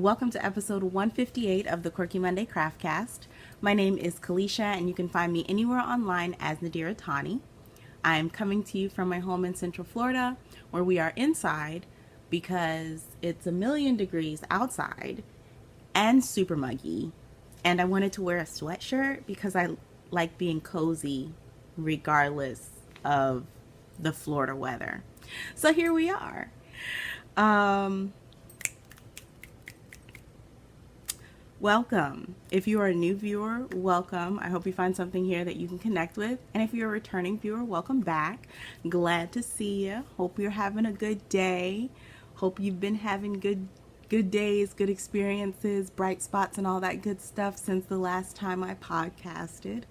Welcome to episode 158 of the Quirky Monday Craftcast. My name is Kalisha, and you can find me anywhere online as Nadira Tani. I am coming to you from my home in Central Florida, where we are inside because it's 1,000,000 degrees outside and super muggy. And I wanted to wear a sweatshirt because I like being cozy regardless of the Florida weather. So here we are. Welcome. If you are a new viewer, welcome. I hope you find something here that you can connect with. And if you're a returning viewer, welcome back. Glad to see you. Hope you're having a good day. Hope you've been having good days, good experiences, bright spots, and all that good stuff since the last time I podcasted,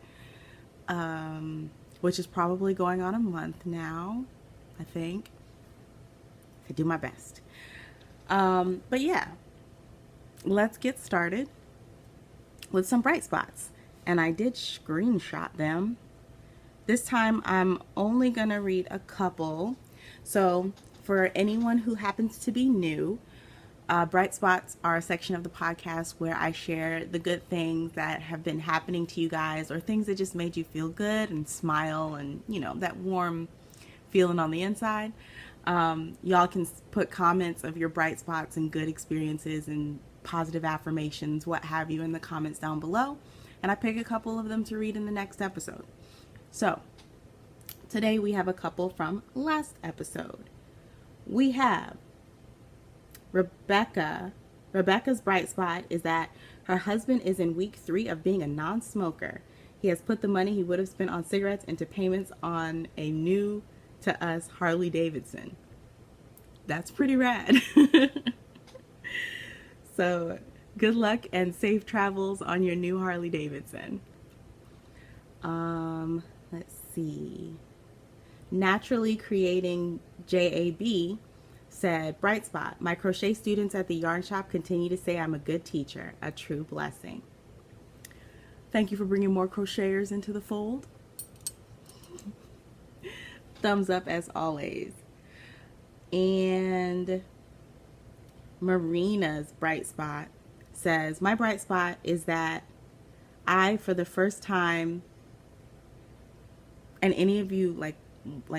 which is probably going on a month now, I think. I do my best. But yeah, let's get started with some bright spots. And I did screenshot them. This time I'm only gonna read a couple. So for anyone who happens to be new, bright spots are a section of the podcast where I share the good things that have been happening to you guys, or things that just made you feel good and smile and, you know, that warm feeling on the inside. Y'all can put comments of your bright spots and good experiences and positive affirmations, what have you, in the comments down below, and I pick a couple of them to read in the next episode. So today we have a couple from last episode. We have Rebecca. Rebecca's bright spot is that her husband is in week 3 of being a non-smoker. He has put the money he would have spent on cigarettes into payments on a new to us Harley Davidson. That's pretty rad. So good luck and safe travels on your new Harley Davidson. Let's see. Naturally Creating JAB said, bright spot, my crochet students at the yarn shop continue to say I'm a good teacher, a true blessing. Thank you for bringing more crocheters into the fold. Thumbs up as always. And Marina's bright spot says, my bright spot is that I, for the first time, and any of you like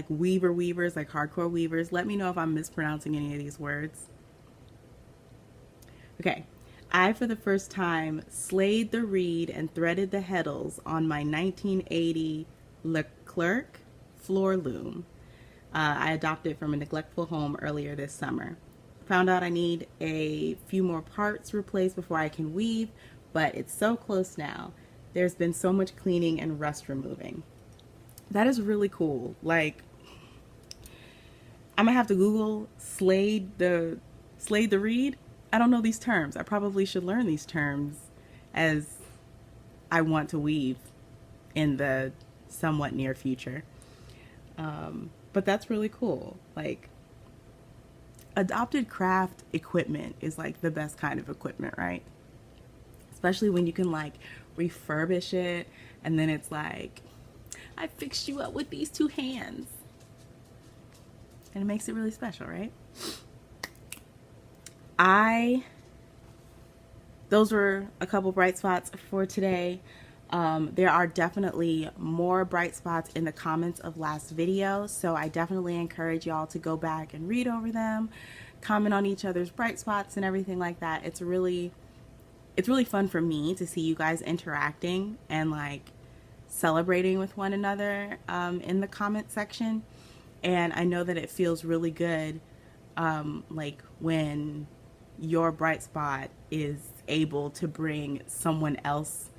weavers, like hardcore weavers, let me know if I'm mispronouncing any of these words. Okay. I, for the first time, slayed the reed and threaded the heddles on my 1980 Leclerc floor loom. I adopted from a neglectful home earlier this summer. Found out I need a few more parts replaced before I can weave, but it's so close now. There's been so much cleaning and rust removing. That is really cool. Like, I'm gonna have to Google slayed the reed. I don't know these terms. I probably should learn these terms as I want to weave in the somewhat near future. But that's really cool. Like, adopted craft equipment is like the best kind of equipment, right? Especially when you can like refurbish it and then it's like, I fixed you up with these 2 hands. And it makes it really special, right? Those were a couple bright spots for today. There are definitely more bright spots in the comments of last video, so I definitely encourage y'all to go back and read over them, comment on each other's bright spots and everything like that. It's really fun for me to see you guys interacting and like celebrating with one another in the comment section. And I know that it feels really good like when your bright spot is able to bring someone else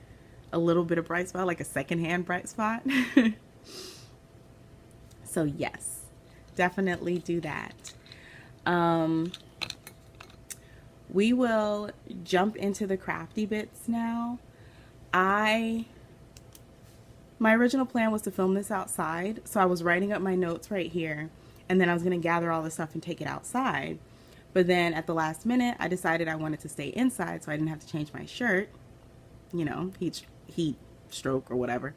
a little bit of bright spot, like a secondhand bright spot. So yes, definitely do that. We will jump into the crafty bits now. My original plan was to film this outside, so I was writing up my notes right here, and then I was going to gather all the stuff and take it outside. But then at the last minute, I decided I wanted to stay inside so I didn't have to change my shirt, you know, heat stroke or whatever.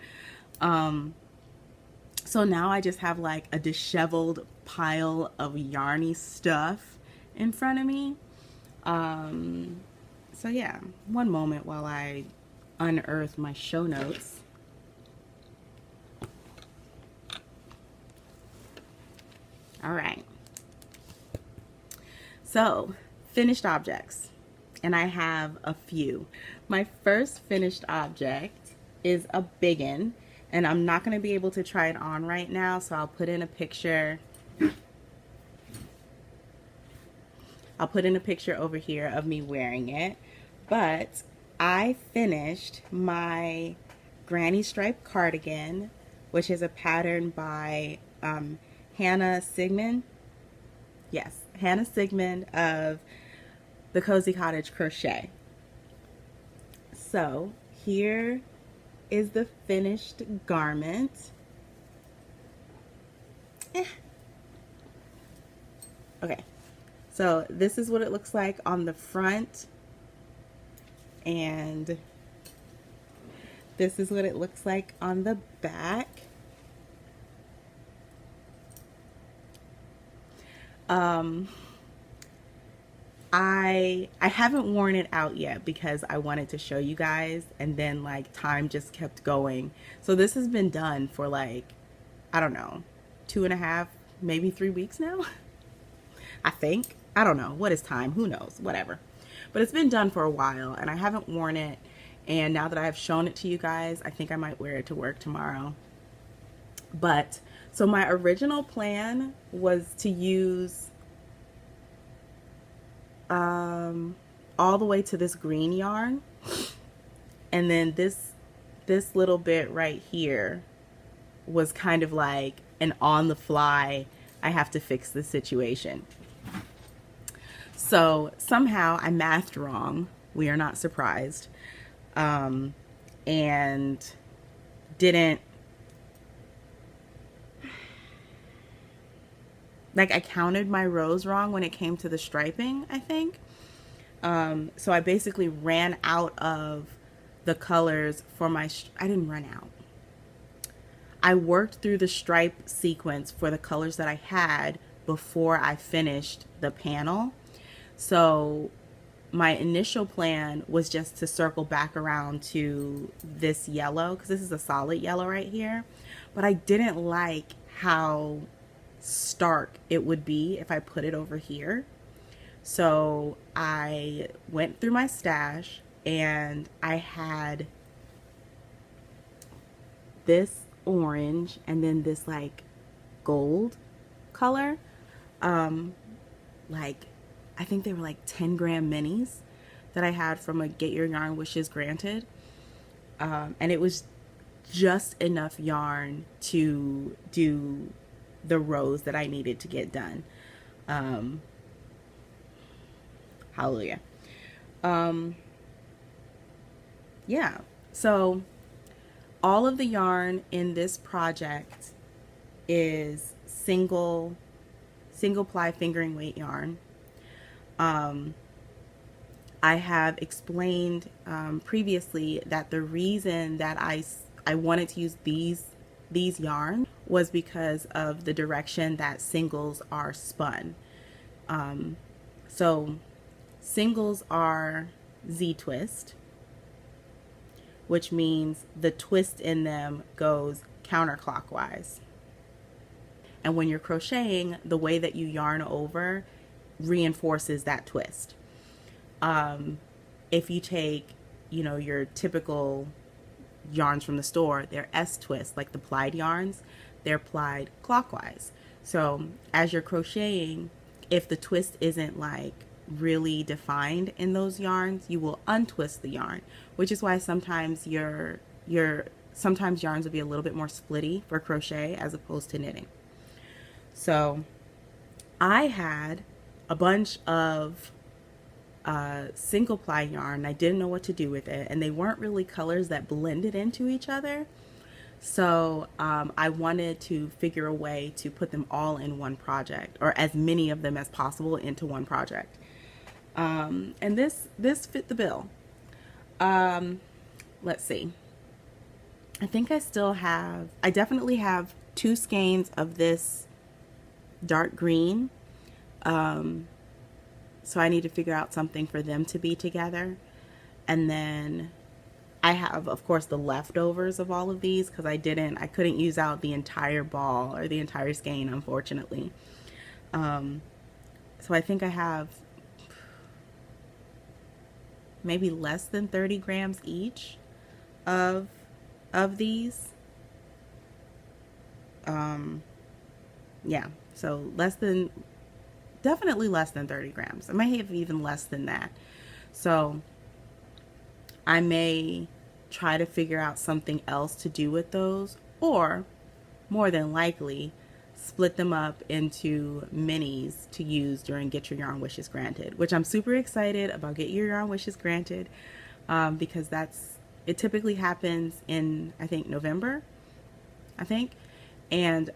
So now I just have like a disheveled pile of yarny stuff in front of me. So yeah, one moment while I unearth my show notes. All right. So, finished objects. And I have a few. My first finished object is a biggin, and I'm not going to be able to try it on right now, so I'll put in a picture. I'll put in a picture over here of me wearing it. But I finished my granny stripe cardigan, which is a pattern by Hannah Siegmund. Yes, Hannah Siegmund of the Cozy Cottage Crochet. So here is the finished garment. Okay, so this is what it looks like on the front, and this is what it looks like on the back. I haven't worn it out yet because I wanted to show you guys, and then like time just kept going. So this has been done for like, I don't know, 2.5, maybe 3 weeks now. I think. I don't know. What is time? Who knows? Whatever. But it's been done for a while, and I haven't worn it. And now that I've shown it to you guys, I think I might wear it to work tomorrow. But, so my original plan was to use all the way to this green yarn, and then this little bit right here was kind of like an on the fly, I have to fix this situation. So somehow I mathed wrong. We are not surprised. And didn't, like, I counted my rows wrong when it came to the striping, I think. So I basically ran out of the colors for my, I didn't run out. I worked through the stripe sequence for the colors that I had before I finished the panel. So my initial plan was just to circle back around to this yellow, because this is a solid yellow right here. But I didn't like how stark it would be if I put it over here. So I went through my stash, and I had this orange and then this like gold color. Like, I think they were like 10-gram minis that I had from a Get Your Yarn Wishes Granted. And it was just enough yarn to do the rows that I needed to get done. Hallelujah. Yeah, so all of the yarn in this project is single ply fingering weight yarn. I have explained previously that the reason that I wanted to use these yarns was because of the direction that singles are spun. So singles are Z-twist, which means the twist in them goes counterclockwise. And when you're crocheting, the way that you yarn over reinforces that twist. If you take, your typical yarns from the store, they're S-twist, like the plied yarns, they're plied clockwise. So as you're crocheting, if the twist isn't like really defined in those yarns, you will untwist the yarn, which is why sometimes sometimes yarns will be a little bit more splitty for crochet as opposed to knitting. So I had a bunch of single ply yarn. I didn't know what to do with it, and they weren't really colors that blended into each other. So I wanted to figure a way to put them all in one project, or as many of them as possible into one project. And this fit the bill. Let's see. I think I definitely have 2 skeins of this dark green. So I need to figure out something for them to be together. And then I have, of course, the leftovers of all of these because I couldn't use out the entire ball or the entire skein, unfortunately. So I think I have maybe less than 30 grams each of these. Yeah, so definitely less than 30 grams. I might have even less than that. So I may try to figure out something else to do with those, or more than likely split them up into minis to use during Get Your Yarn Wishes Granted, which I'm super excited about. Get Your Yarn Wishes Granted, because it typically happens in, I think, November, and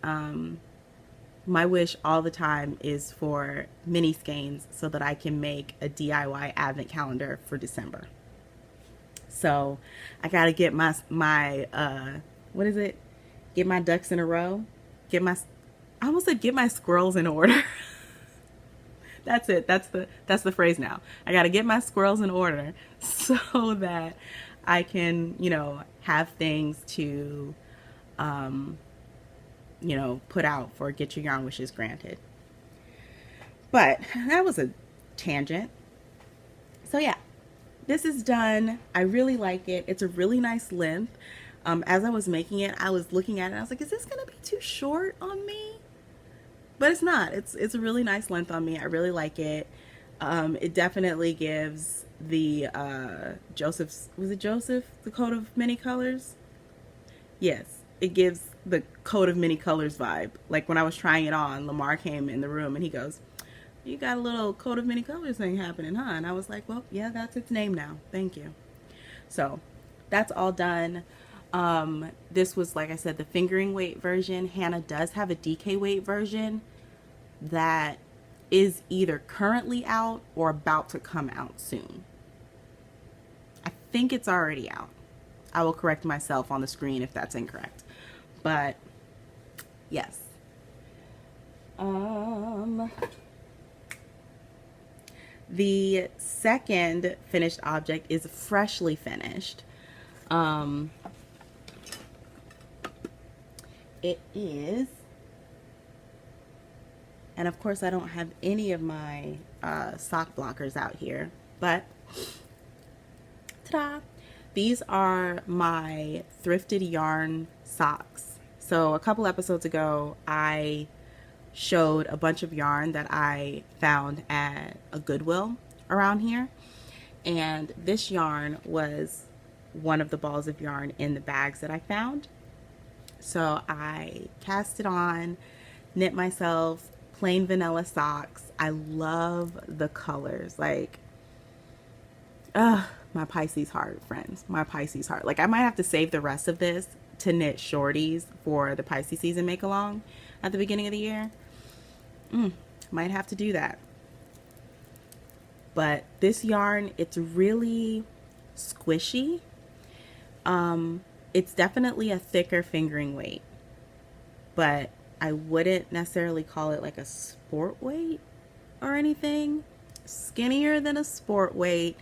my wish all the time is for mini skeins so that I can make a DIY advent calendar for December. So I gotta get my what is it? Get my ducks in a row. I almost said get my squirrels in order. That's it. That's the phrase now. I gotta get my squirrels in order so that I can, have things to, put out for Get Your Yarn Wishes Granted. But that was a tangent. So yeah. This is done. I really like it. It's a really nice length. As I was making it, I was looking at it. I was like, is this going to be too short on me? But it's not. It's a really nice length on me. I really like it. It definitely gives the was it Joseph? The coat of many colors? Yes. It gives the coat of many colors vibe. Like when I was trying it on, Lamar came in the room and he goes, you got a little coat of many colors thing happening, huh? And I was like, well, yeah, that's its name now. Thank you. So that's all done. This was, like I said, the fingering weight version. Hannah does have a DK weight version that is either currently out or about to come out soon. I think it's already out. I will correct myself on the screen if that's incorrect. But yes. The second finished object is freshly finished. It is, and of course I don't have any of my sock blockers out here, but ta-da! These are my thrifted yarn socks. So a couple episodes ago, I showed a bunch of yarn that I found at a Goodwill around here, and this yarn was one of the balls of yarn in the bags that I found. So I cast it on, knit myself plain vanilla socks. I love the colors. Like, my Pisces heart, friends, my Pisces heart. Like, I might have to save the rest of this to knit shorties for the Pisces season make along at the beginning of the year. Might have to do that. But this yarn, it's really squishy. It's definitely a thicker fingering weight, but I wouldn't necessarily call it like a sport weight or anything. Skinnier than a sport weight,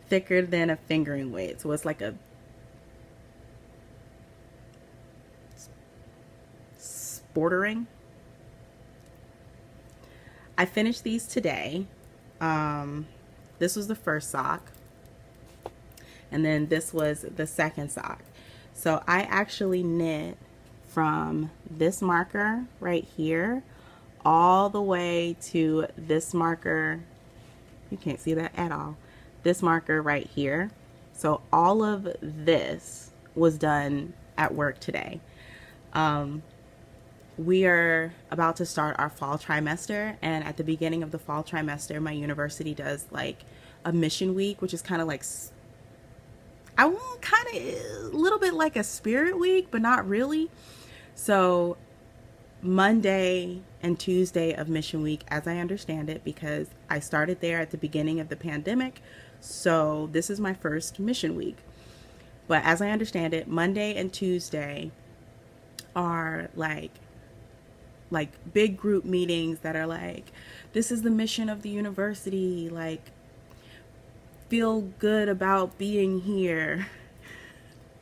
thicker than a fingering weight. So it's like a sportering. I finished these today. This was the first sock, and then this was the second sock. So I actually knit from this marker right here all the way to this marker. You can't see that at all. This marker right here. So all of this was done at work today. We are about to start our fall trimester, and at the beginning of the fall trimester, my university does like a mission week, which is kind of like, I want kind of a little bit like a spirit week, but not really. So Monday and Tuesday of mission week, as I understand it, because I started there at the beginning of the pandemic, so this is my first mission week. But as I understand it, Monday and Tuesday are like big group meetings that are like, this is the mission of the university, like feel good about being here.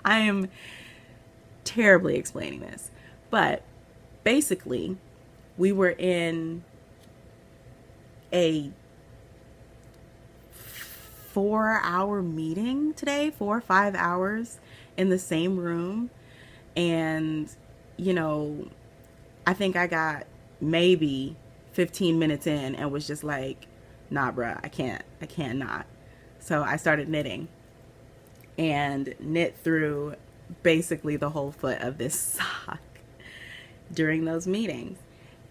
I am terribly explaining this, but basically we were in a 4-hour meeting today, 4 or 5 hours in the same room. And, you know, I think I got maybe 15 minutes in and was just like, nah, bruh, I can't not. So I started knitting and knit through basically the whole foot of this sock during those meetings.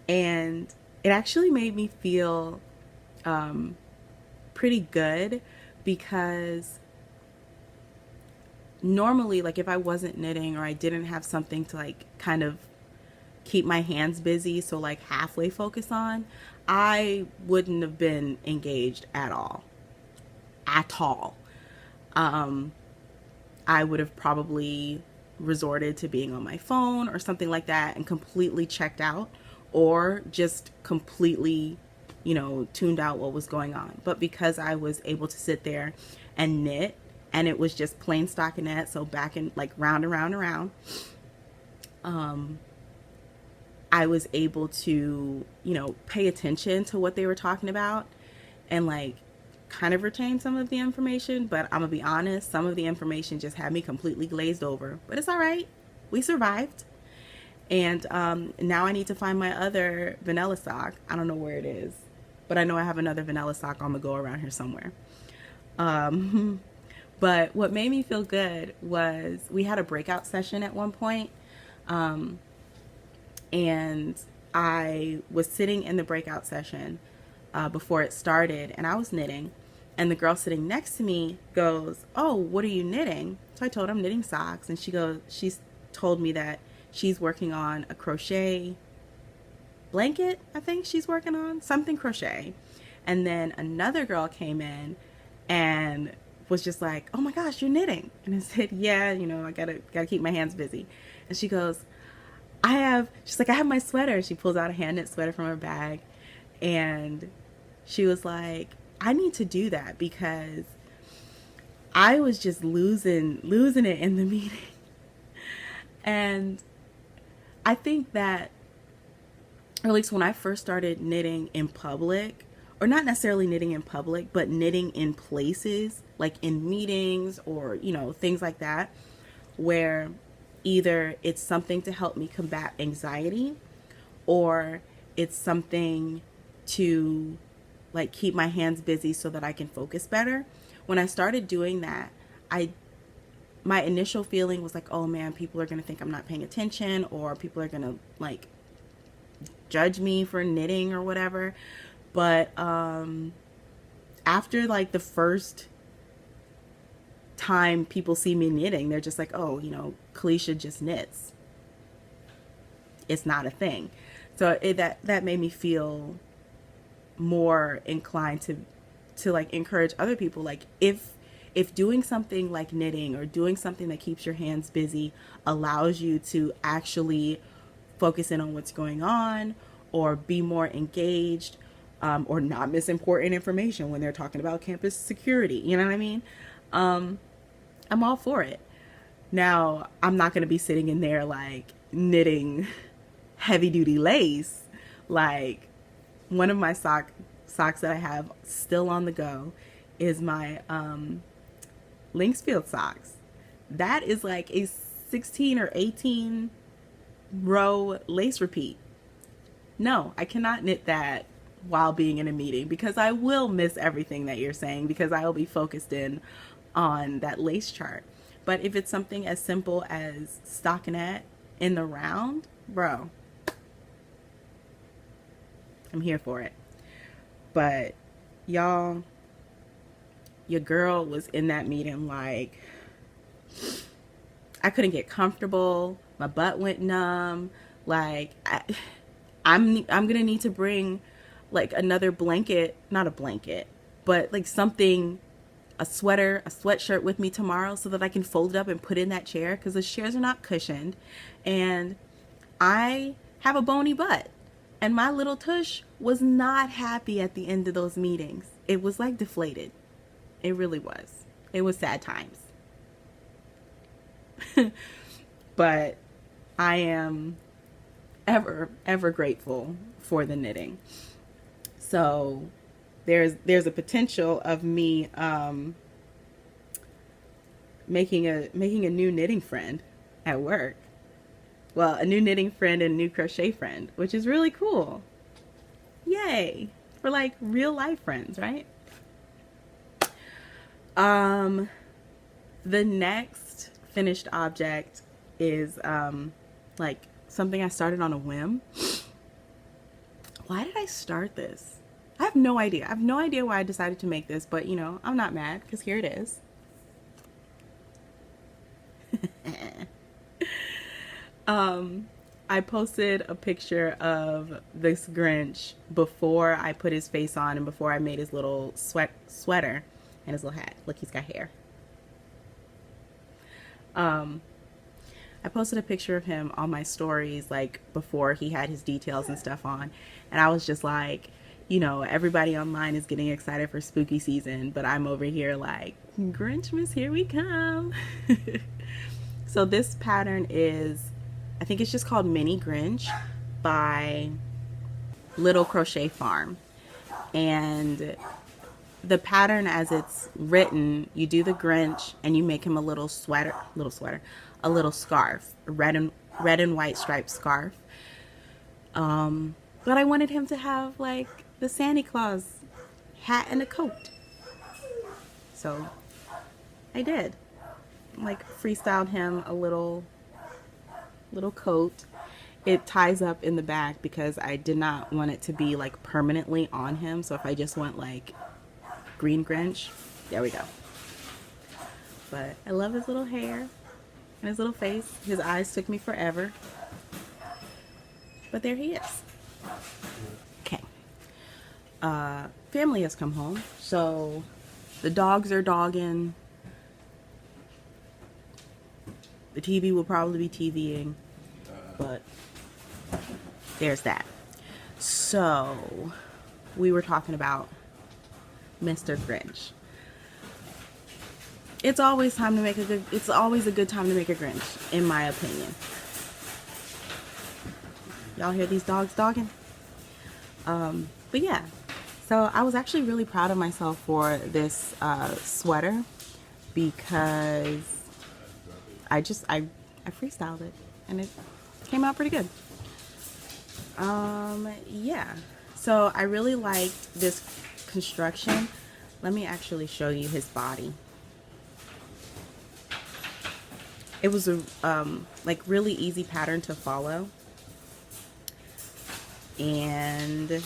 And it actually made me feel pretty good, because normally, like, if I wasn't knitting or I didn't have something to like kind of keep my hands busy, so like halfway focus on, I wouldn't have been engaged at all. I would have probably resorted to being on my phone or something like that and completely checked out, or just completely, you know, tuned out what was going on. But because I was able to sit there and knit, and it was just plain stockinette, so back and like round and round and round, I was able to, you know, pay attention to what they were talking about and like kind of retain some of the information. But I'm gonna be honest, some of the information just had me completely glazed over, but it's all right. We survived. And now I need to find my other vanilla sock. I don't know where it is, but I know I have another vanilla sock on the go around here somewhere. But what made me feel good was we had a breakout session at one point, and I was sitting in the breakout session before it started, and I was knitting, and the girl sitting next to me goes, "Oh, what are you knitting?" So I told her I'm knitting socks, and she's told me that she's working on a crochet blanket. I think she's working on something crochet. And then another girl came in and was just like, "Oh my gosh, you're knitting." And I said, "Yeah, you know, I gotta keep my hands busy." And she goes, she's like, "I have my sweater." She pulls out a hand knit sweater from her bag, and she was like, "I need to do that because I was just losing it in the meeting." And I think that, or at least when I first started knitting in public, or not necessarily knitting in public, but knitting in places like in meetings or, you know, things like that, where either it's something to help me combat anxiety, or it's something to like keep my hands busy so that I can focus better. When I started doing that, my initial feeling was like, oh man, people are going to think I'm not paying attention, or people are going to like judge me for knitting or whatever. But after like the first time people see me knitting, they're just like, oh, you know, Kalisha just knits. It's not a thing. So that made me feel more inclined to like encourage other people. Like if doing something like knitting or doing something that keeps your hands busy allows you to actually focus in on what's going on, or be more engaged, or not miss important information when they're talking about campus security, you know what I mean? I'm all for it. Now, I'm not going to be sitting in there like knitting heavy duty lace. Like, one of my socks that I have still on the go is my Lynxfield socks. That is like a 16 or 18 row lace repeat. No, I cannot knit that while being in a meeting, because I will miss everything that you're saying, because I will be focused in on that lace chart. But if it's something as simple as stockinette in the round, bro, I'm here for it. But y'all, your girl was in that meeting like, I couldn't get comfortable. My butt went numb. Like, I'm gonna need to bring like another blanket, not a blanket, but like something, a sweater, a sweatshirt with me tomorrow, so that I can fold it up and put in that chair, because the chairs are not cushioned, and I have a bony butt, and my little tush was not happy at the end of those meetings. It was like deflated. It really was. It was sad times. But I am ever grateful for the knitting. So there's a potential of me making a new knitting friend at work. Well, a new knitting friend and a new crochet friend, which is really cool. Yay! For like real life friends, right? The next finished object is like something I started on a whim. Why did I start this? I have no idea. I have no idea why I decided to make this, but you know, I'm not mad because here it is. I posted a picture of this Grinch before I put his face on and before I made his little sweater and his little hat. Look, he's got hair. I posted a picture of him on my stories like before he had his details and stuff on, and I was just like, you know, everybody online is getting excited for spooky season, but I'm over here like, Grinchmas, here we come. So this pattern is, I think it's just called Mini Grinch by Little Crochet Farm. And the pattern as it's written, you do the Grinch and you make him a little scarf, red and white striped scarf. But I wanted him to have like the Santa Claus hat and a coat. So I did. Like freestyled him a little coat. It ties up in the back because I did not want it to be like permanently on him. So if I just went like green Grinch, there we go. But I love his little hair and his little face. His eyes took me forever, but there he is. Okay. Family has come home, so the dogs are dogging. The TV will probably be TVing, but there's that. So we were talking about Mr. Grinch. It's always a good time to make a Grinch, in my opinion. Y'all hear these dogs dogging? But yeah, so I was actually really proud of myself for this sweater because I freestyled it and it came out pretty good. Yeah, so I really liked this construction. Let me actually show you his body. It was a like really easy pattern to follow, and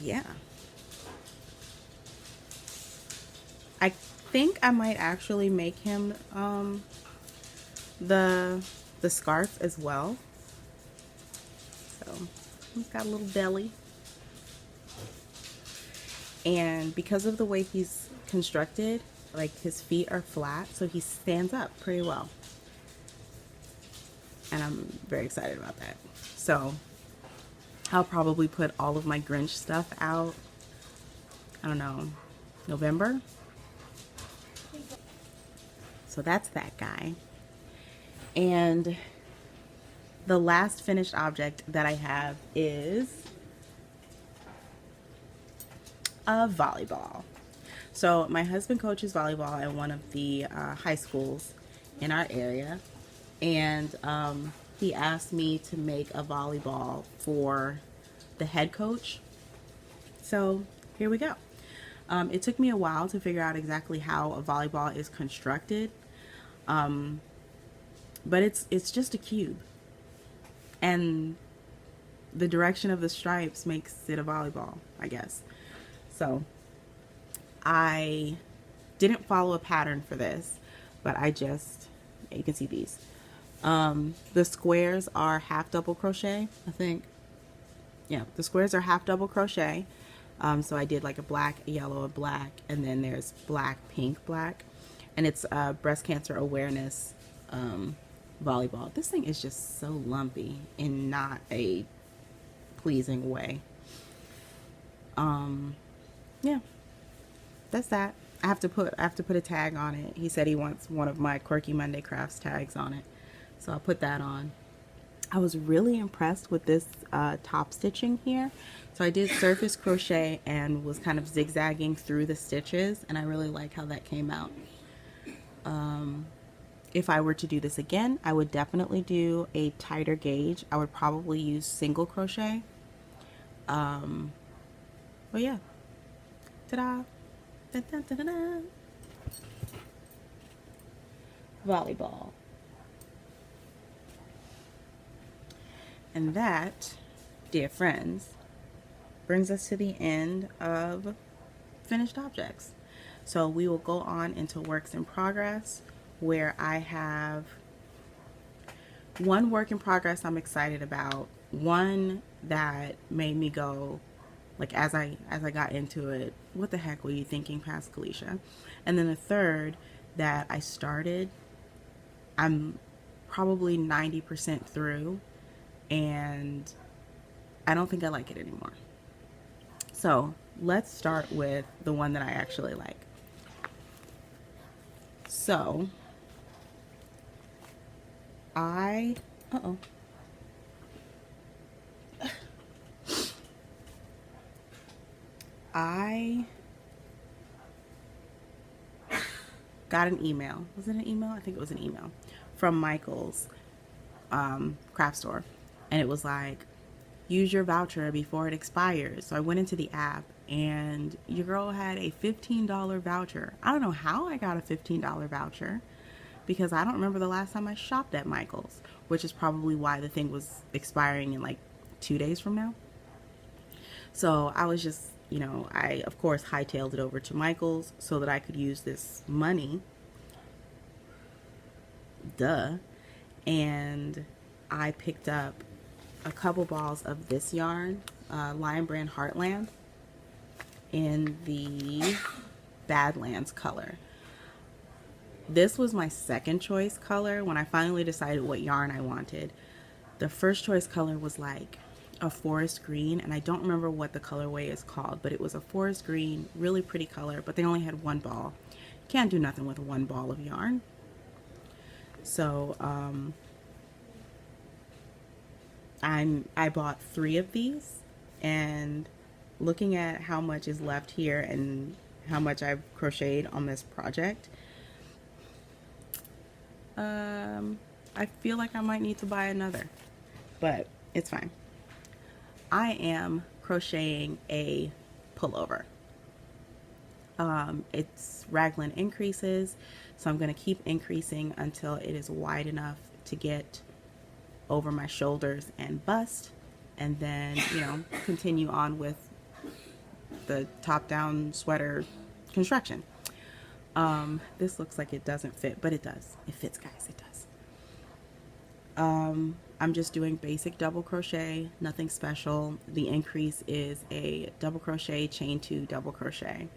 yeah, I think I might actually make him the scarf as well. So he's got a little belly, and because of the way he's constructed, like his feet are flat, so he stands up pretty well, and I'm very excited about that. So I'll probably put all of my Grinch stuff out, I don't know, November. So that's that guy. And the last finished object that I have is a volleyball. So my husband coaches volleyball at one of the high schools in our area, and he asked me to make a volleyball for the head coach. So here we go. It took me a while to figure out exactly how a volleyball is constructed, but it's just a cube, and the direction of the stripes makes it a volleyball, I guess. So I didn't follow a pattern for this, but I just, you can see these. The squares are half double crochet, I think. Yeah, the squares are half double crochet. So I did like a black, a yellow, a black, and then there's black, pink, black. And it's breast cancer awareness volleyball. This thing is just so lumpy in not a pleasing way. Yeah. that's that. I have to put a tag on it. He said he wants one of my Quirky Monday Crafts tags on it, so I'll put that on. I was really impressed with this top stitching here. So I did surface crochet and was kind of zigzagging through the stitches, and I really like how that came out. If I were to do this again, I would definitely do a tighter gauge. I would probably use single crochet. But yeah. Ta-da! Da-da-da-da-da. Volleyball. And that, dear friends, brings us to the end of finished objects. So we will go on into works in progress, where I have one work in progress I'm excited about, one that made me go, like, as I got into it, what the heck were you thinking, Pascalisha? And then a third that I started, I'm probably 90% through, and I don't think I like it anymore. So let's start with the one that I actually like. So I got an email. Was it an email? I think it was an email from Michael's craft store, and it was like, use your voucher before it expires. So I went into the app, and your girl had a $15 voucher. I don't know how I got a $15 voucher, because I don't remember the last time I shopped at Michael's, which is probably why the thing was expiring in like 2 days from now. So I was just, you know, I of course hightailed it over to Michael's so that I could use this money. Duh. And I picked up a couple balls of this yarn, Lion Brand Heartland, in the Badlands color. This was my second choice color when I finally decided what yarn I wanted. The first choice color was like a forest green, and I don't remember what the colorway is called, but it was a forest green, really pretty color, but they only had one ball. Can't do nothing with one ball of yarn. So I bought 3 of these, and looking at how much is left here and how much I've crocheted on this project, I feel like I might need to buy another, but it's fine. I am crocheting a pullover. It's raglan increases, so I'm going to keep increasing until it is wide enough to get over my shoulders and bust, and then, you know, continue on with the top-down sweater construction. This looks like it doesn't fit, but it does. It fits, guys. It does. I'm just doing basic double crochet, nothing special. The increase is a double crochet, chain 2, double crochet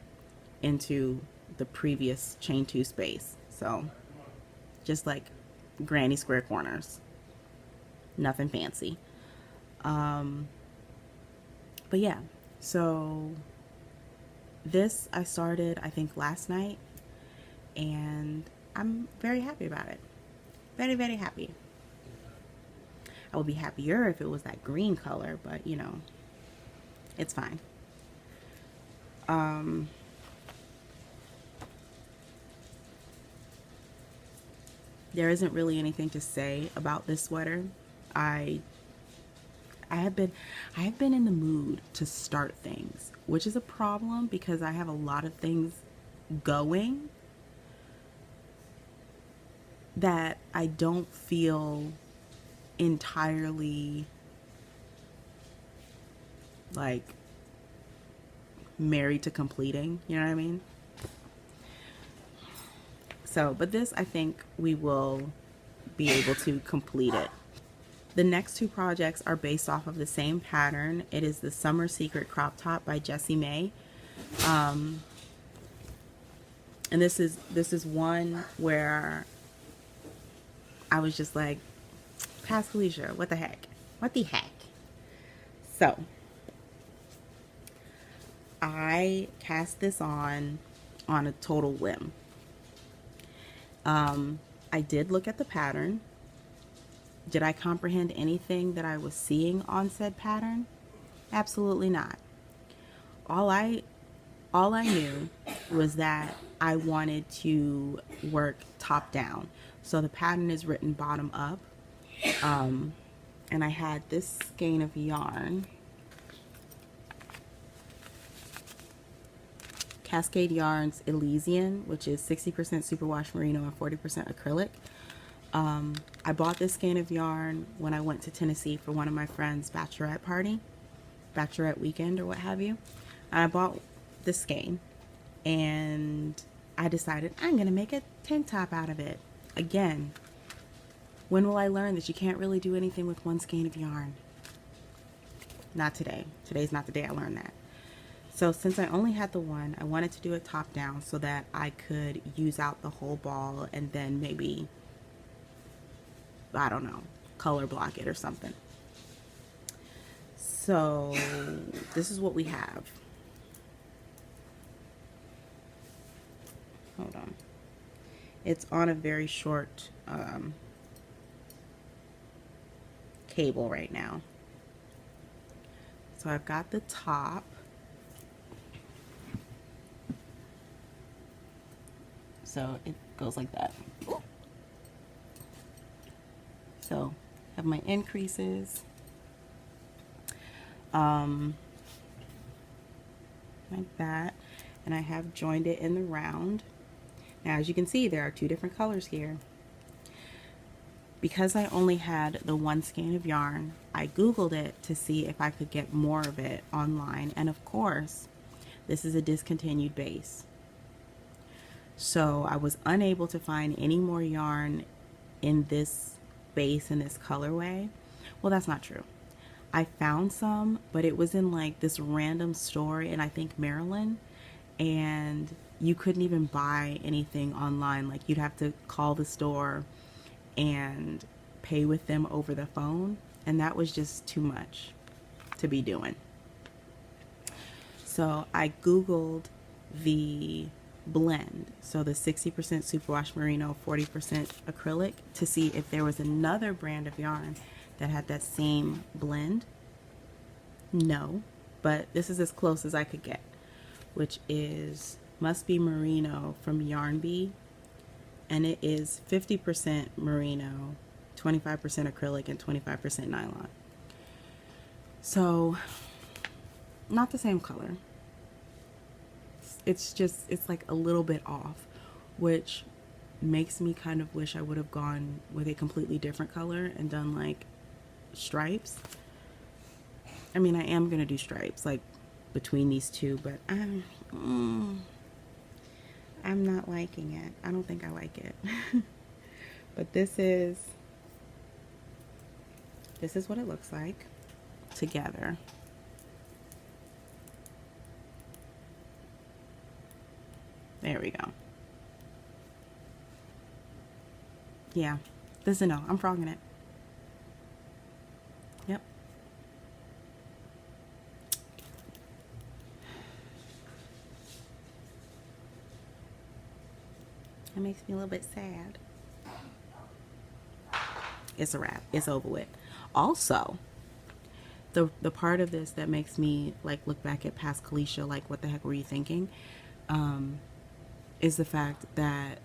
into the previous chain 2 space. So just like granny square corners, nothing fancy. But yeah, so this I started I think last night, and I'm very happy about it. Very, very happy. I would be happier if it was that green color, but you know, it's fine. There isn't really anything to say about this sweater. I have been in the mood to start things, which is a problem because I have a lot of things going that I don't feel entirely like married to completing, you know what I mean? So, but this, I think we will be able to complete it. The next 2 projects are based off of the same pattern. It is the Summer Secret crop top by Jessie Maed. And this is one where I was just like, Pascalisha, what the heck? What the heck? So I cast this on on a total whim. I did look at the pattern. Did I comprehend anything that I was seeing on said pattern? Absolutely not. All I knew was that I wanted to work top down. So the pattern is written bottom up. And I had this skein of yarn, Cascade Yarns Elysian, which is 60% superwash merino and 40% acrylic. I bought this skein of yarn when I went to Tennessee for one of my friends' bachelorette weekend or what have you. And I bought this skein and I decided I'm going to make a tank top out of it. Again, when will I learn that you can't really do anything with one skein of yarn? Not today. Today's not the day I learned that. So since I only had the one, I wanted to do it top down so that I could use out the whole ball and then maybe, I don't know, color block it or something. So this is what we have. Hold on. It's on a very short cable right now. So I've got the top. So it goes like that. So I have my increases. Like that. And I have joined it in the round. Now, as you can see, there are two different colors here. Because I only had the one skein of yarn, I Googled it to see if I could get more of it online. And of course, this is a discontinued base. So I was unable to find any more yarn in this base, in this colorway. Well, that's not true. I found some, but it was in like this random store in, I think, Maryland. And you couldn't even buy anything online. Like, you'd have to call the store and pay with them over the phone. And that was just too much to be doing. So I Googled the blend, so the 60% superwash merino, 40% acrylic, to see if there was another brand of yarn that had that same blend. No, but this is as close as I could get, which is Must Be Merino from Yarn Bee, and it is 50% merino, 25% acrylic, and 25% nylon. So not the same color. It's just, it's like a little bit off, which makes me kind of wish I would have gone with a completely different color and done like stripes. I mean, I am going to do stripes like between these two, but I'm not liking it. I don't think I like it. But this is what it looks like together. There we go. Yeah, this is a no. I'm frogging it. Yep. That makes me a little bit sad. It's a wrap. It's over with. Also, the part of this that makes me like look back at past Kalisha, like, what the heck were you thinking? Is the fact that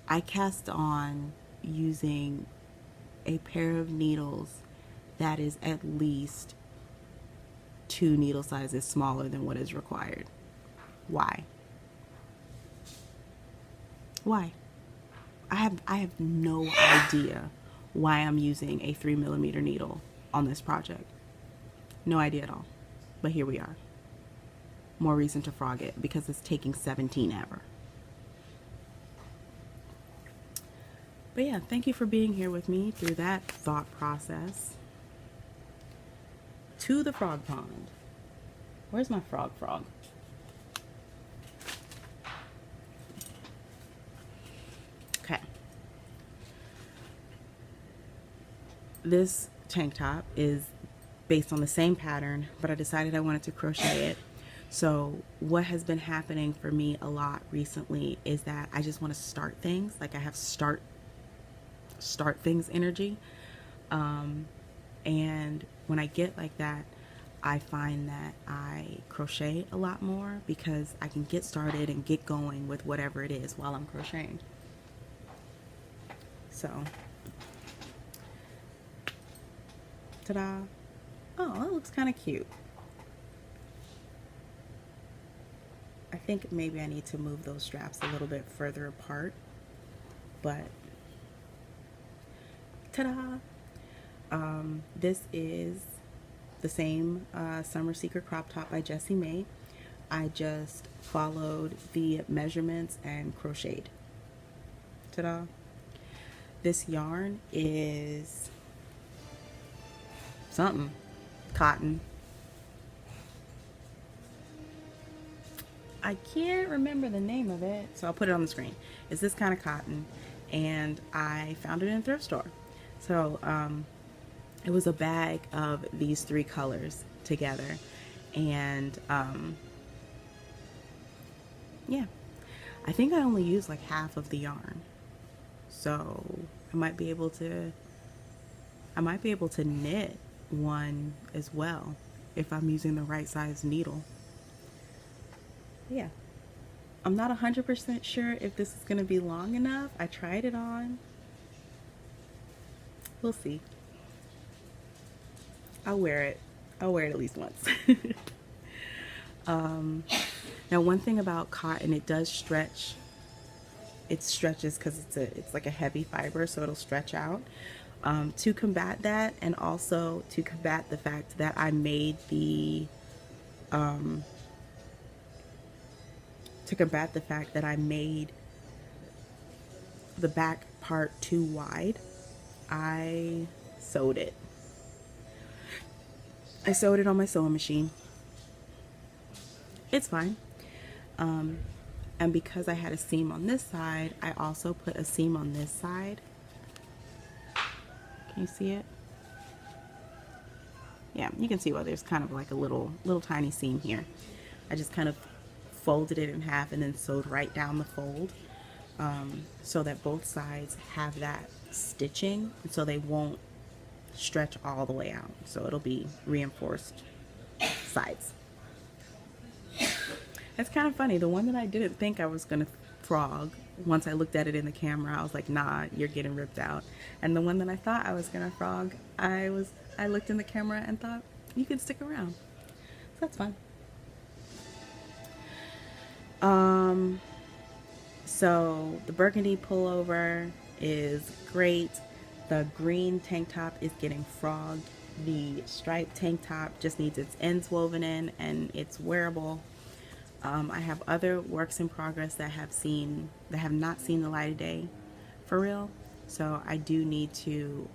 I cast on using a pair of needles that is at least 2 needle sizes smaller than what is required. Why? Why? I have no idea why I'm using a 3mm needle on this project. No idea at all. But here we are. More reason to frog it because it's taking 17 ever. But yeah, thank you for being here with me through that thought process. To the frog pond. Where's my frog? Okay. This tank top is based on the same pattern, but I decided I wanted to crochet it So what has been happening for me a lot recently is that I just want to start things. Like, I have start things energy. And when I get like that, I find that I crochet a lot more because I can get started and get going with whatever it is while I'm crocheting. So, ta-da. Oh, that looks kind of cute. I think maybe I need to move those straps a little bit further apart, but ta-da! This is the same Summer Secret crop top by Jessie Maed. I just followed the measurements and crocheted. Ta-da! This yarn is something cotton. I can't remember the name of it, so I'll put it on the screen. It's this kind of cotton, and I found it in a thrift store. So it was a bag of these 3 colors together, and yeah, I think I only used like half of the yarn, so I might be able to knit one as well if I'm using the right size needle. Yeah, I'm not 100% sure if this is going to be long enough. I tried it on. We'll see. I'll wear it at least once. Now, one thing about cotton, it does stretch. It stretches because it's like a heavy fiber, so it'll stretch out. To combat that, and also to combat the fact that I made the back part too wide, I sewed it. I sewed it on my sewing machine. It's fine. And because I had a seam on this side, I also put a seam on this side. Can you see it? Yeah, you can see why there's kind of like a little tiny seam here. I just kind of folded it in half and then sewed right down the fold, so that both sides have that stitching, so they won't stretch all the way out. So it'll be reinforced sides. It's kind of funny. The one that I didn't think I was gonna frog, once I looked at it in the camera, I was like, nah, you're getting ripped out. And the one that I thought I was gonna frog, I looked in the camera and thought, you can stick around. So that's fun. So the burgundy pullover is great. The green tank top is getting frogged. The striped tank top just needs its ends woven in, and it's wearable. I have other works in progress that have not seen the light of day for real. So I do need to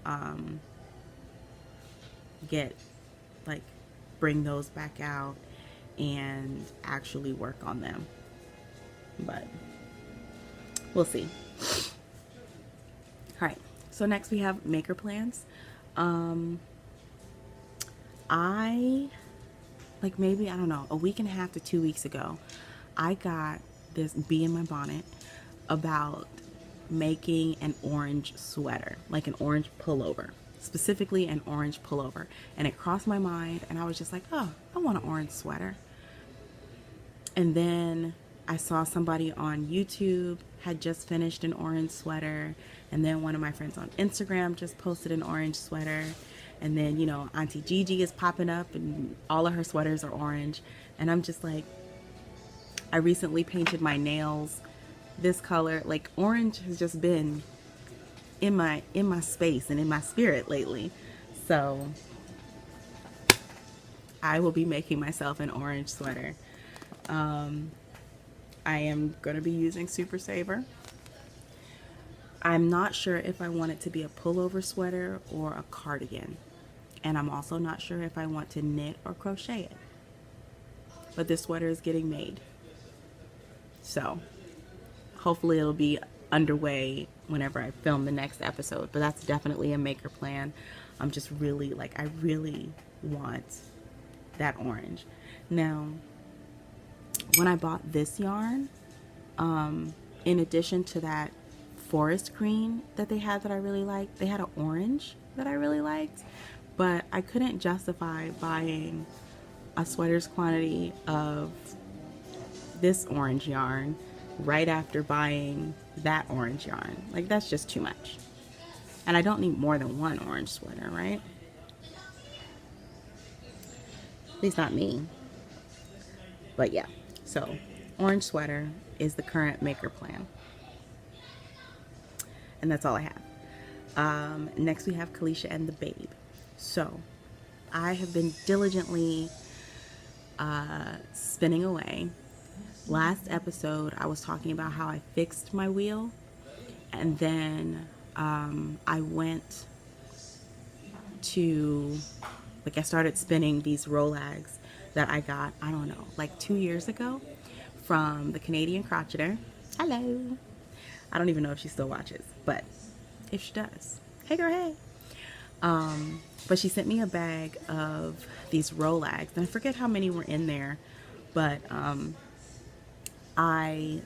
bring those back out and actually work on them. But we'll see. All right. So next we have maker plans. Maybe, I don't know, a week and a half to 2 weeks ago, I got this bee in my bonnet about making an orange sweater, like an orange pullover, specifically an orange pullover. And it crossed my mind, and I was just like, oh, I want an orange sweater. And then I saw somebody on YouTube had just finished an orange sweater, and then one of my friends on Instagram just posted an orange sweater. And then, you know, Auntie Gigi is popping up and all of her sweaters are orange. And I'm just like, I recently painted my nails this color. Like, orange has just been in my space and in my spirit lately. So I will be making myself an orange sweater. I am going to be using Super Saver. I'm not sure if I want it to be a pullover sweater or a cardigan. And I'm also not sure if I want to knit or crochet it. But this sweater is getting made. So hopefully it'll be underway whenever I film the next episode. But that's definitely a maker plan. I'm just really, I really want that orange. Now, when I bought this yarn, in addition to that forest green that they had that I really liked, they had an orange that I really liked, but I couldn't justify buying a sweater's quantity of this orange yarn right after buying that orange yarn. Like, that's just too much. And I don't need more than one orange sweater, right? At least not me. But yeah, so orange sweater is the current maker plan. And that's all I have. Next we have Kalisha and the Babe. So I have been diligently spinning away. Last episode I was talking about how I fixed my wheel, and then I went to, like, I started spinning these Rolags that I got, I don't know, like 2 years ago from the Canadian crocheter. Hello. I don't even know if she still watches, but if she does, hey girl, hey. But she sent me a bag of these Rolags, and I forget how many were in there, but I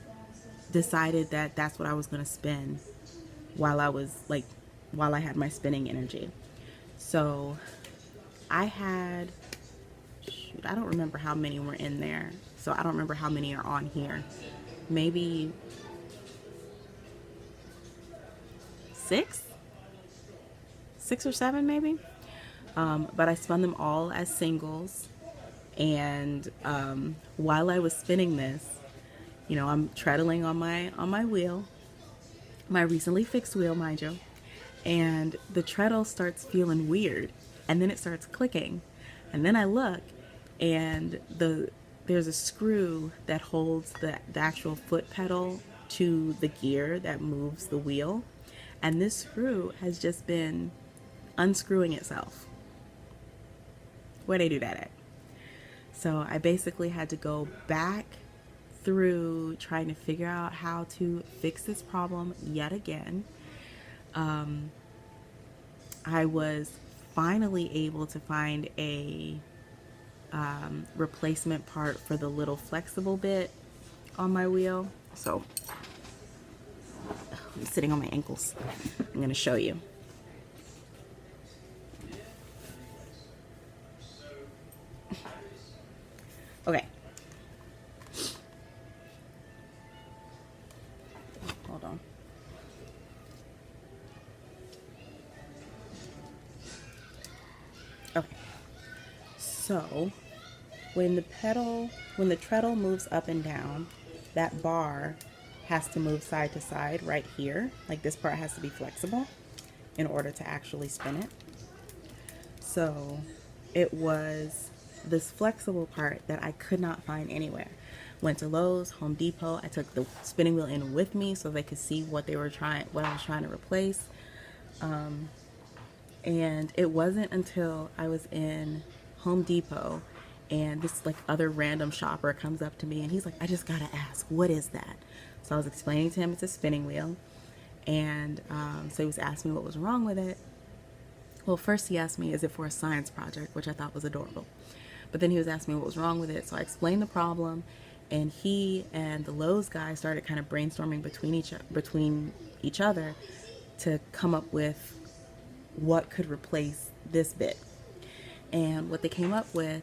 decided that that's what I was going to spin while I had my spinning energy. So I had, shoot, I don't remember how many were in there, so I don't remember how many are on here. Maybe six or seven maybe. But I spun them all as singles, and while I was spinning this, you know, I'm treadling on my wheel, my recently fixed wheel, mind you, and the treadle starts feeling weird, and then it starts clicking, and then I look, and there's a screw that holds the actual foot pedal to the gear that moves the wheel, and this screw has just been unscrewing itself. Where'd they do that at? So I basically had to go back through trying to figure out how to fix this problem yet again. I was finally able to find a replacement part for the little flexible bit on my wheel. So I'm sitting on my ankles. I'm going to show you. Okay. Hold on. Okay. So, when the treadle moves up and down, that bar has to move side to side right here. Like, this part has to be flexible in order to actually spin it. So, it was this flexible part that I could not find anywhere. Went to Lowe's, Home Depot. I took the spinning wheel in with me so they could see what I was trying to replace. And it wasn't until I was in Home Depot and this like other random shopper comes up to me and he's like, I just gotta ask, what is that? So I was explaining to him it's a spinning wheel, and so he was asking me what was wrong with it. Well, first he asked me, is it for a science project, which I thought was adorable. But then he was asking me what was wrong with it, so I explained the problem, and he and the Lowe's guy started kind of brainstorming between each other to come up with what could replace this bit. And what they came up with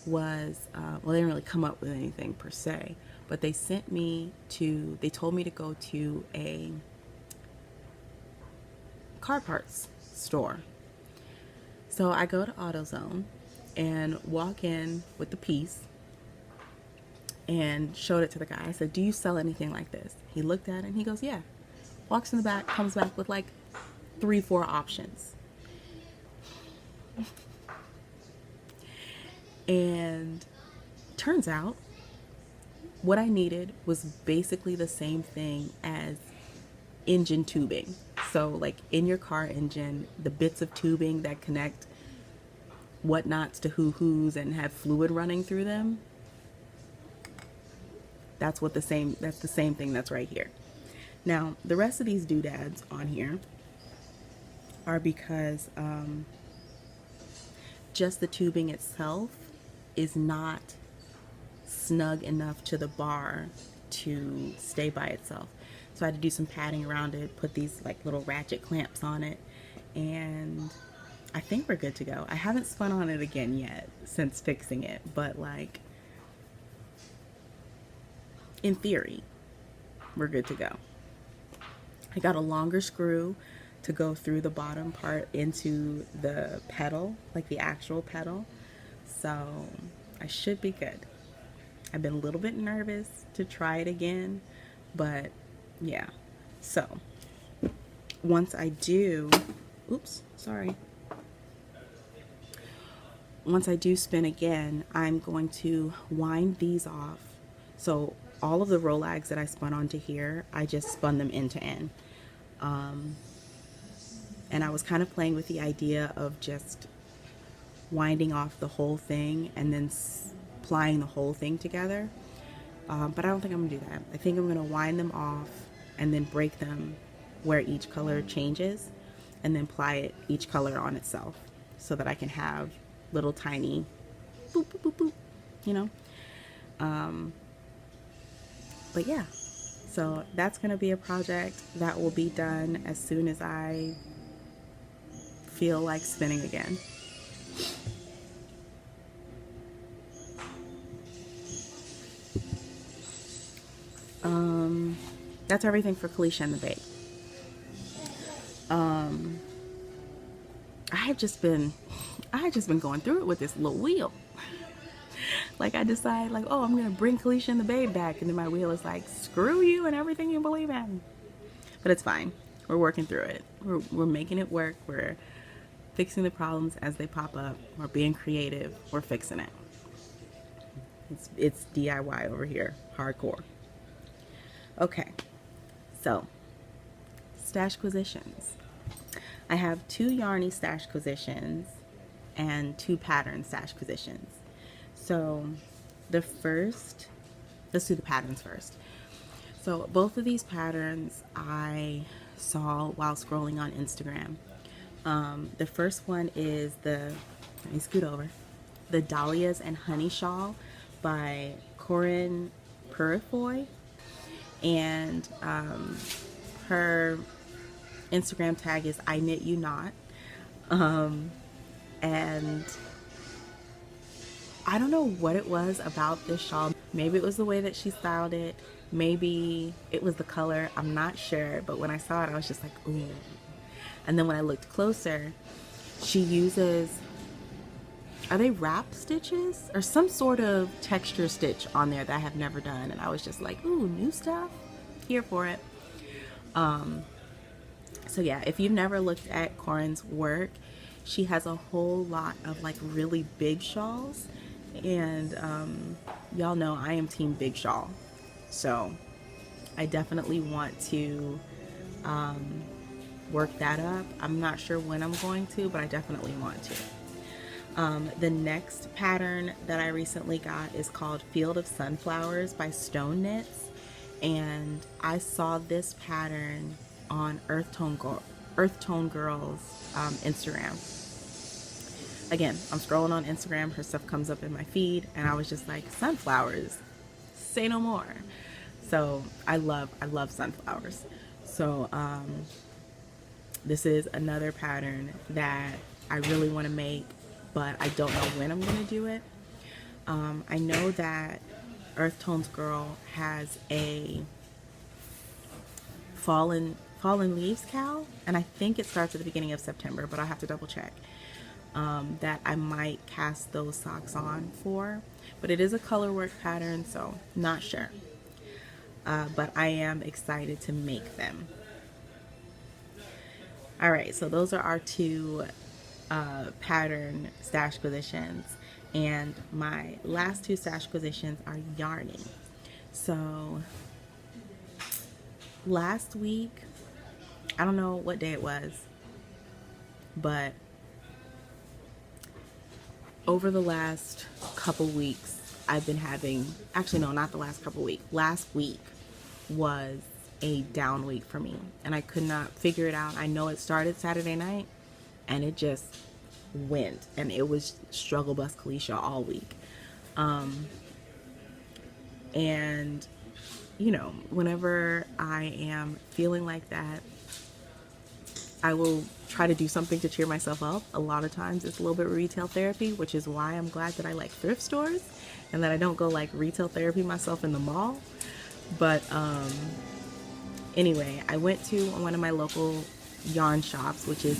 was, well, they didn't really come up with anything per se, but they told me to go to a car parts store. So I go to AutoZone and walk in with the piece and showed it to the guy. I said, do you sell anything like this? He looked at it and he goes, yeah. Walks in the back, comes back with like 3-4 options. And turns out what I needed was basically the same thing as engine tubing. So like in your car engine, the bits of tubing that connect whatnots to hoo-hoos and have fluid running through them, that's the same thing that's right here. Now, the rest of these doodads on here are because just the tubing itself is not snug enough to the bar to stay by itself. So I had to do some padding around it, put these like little ratchet clamps on it, and I think we're good to go. I haven't spun on it again yet since fixing it, but like in theory, we're good to go. I got a longer screw to go through the bottom part into the pedal, like the actual pedal. So I should be good. I've been a little bit nervous to try it again, but yeah. So once I do, once I do spin again, I'm going to wind these off. So all of the rolags that I spun onto here, I just spun them end to end. And I was kind of playing with the idea of just winding off the whole thing and then plying the whole thing together. But I don't think I'm gonna do that. I think I'm gonna wind them off and then break them where each color changes, and then ply each color on itself so that I can have little tiny boop, boop, boop, boop, you know? But yeah, so that's gonna be a project that will be done as soon as I feel like spinning again. That's everything for Quirky and the Babe. I have just been going through it with this little wheel. Like I decide like, oh, I'm gonna bring Quirky and the Babe back, and then my wheel is like, screw you and everything you believe in. But it's fine. We're working through it. We're making it work. We're fixing the problems as they pop up. We're being creative. We're fixing it. It's DIY over here, hardcore. Okay, so stash acquisitions. I have 2 yarny stash acquisitions and 2 pattern stash acquisitions. So the first, let's do the patterns first. So both of these patterns I saw while scrolling on Instagram. The first one is let me scoot over, the Dahlias and Honey Shawl by Corin Purifoy. And her Instagram tag is I Knit You Not. And I don't know what it was about this shawl. Maybe it was the way that she styled it. Maybe it was the color. I'm not sure. But when I saw it, I was just like, ooh. And then when I looked closer, she uses, are they wrap stitches? Or some sort of texture stitch on there that I have never done. And I was just like, ooh, new stuff? Here for it. So yeah, if you've never looked at Corin's work, she has a whole lot of like really big shawls. And y'all know I am team big shawl. So I definitely want to work that up. I'm not sure when I'm going to, but I definitely want to. The next pattern that I recently got is called Field of Sunflowers by Stone Knits, and I saw this pattern on Earth Tone Girl's Instagram. Again, I'm scrolling on Instagram, her stuff comes up in my feed, and I was just like, sunflowers, say no more. So I love sunflowers. So this is another pattern that I really want to make, but I don't know when I'm going to do it. I know that Earth Tones Girl has a fallen leaves cowl, and I think it starts at the beginning of September, but I'll have to double check. That I might cast those socks on for, but it is a color work pattern, so not sure. But I am excited to make them. Alright, so those are our 2 pattern stash positions, and my last 2 stash positions are yarning. So last week, I don't know what day it was, but over the last couple weeks I've been having, actually no, not the last couple weeks, last week was a down week for me, and I could not figure it out. I know it started Saturday night and it just went, and it was struggle bus Kalisha all week. And, you know, whenever I am feeling like that, I will try to do something to cheer myself up. A lot of times it's a little bit of retail therapy, which is why I'm glad that I like thrift stores and that I don't go like retail therapy myself in the mall. But anyway, I went to one of my local yarn shops, which is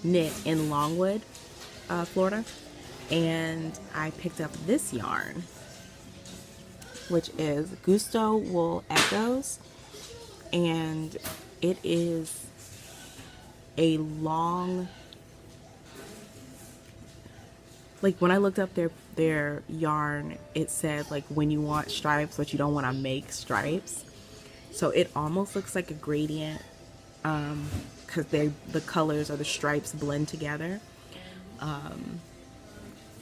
Knit in Longwood, Florida. And I picked up this yarn, which is Gusto Wool Echoes. And it is a long, like when I looked up their yarn, it said like when you want stripes but you don't want to make stripes. So it almost looks like a gradient because the colors or the stripes blend together.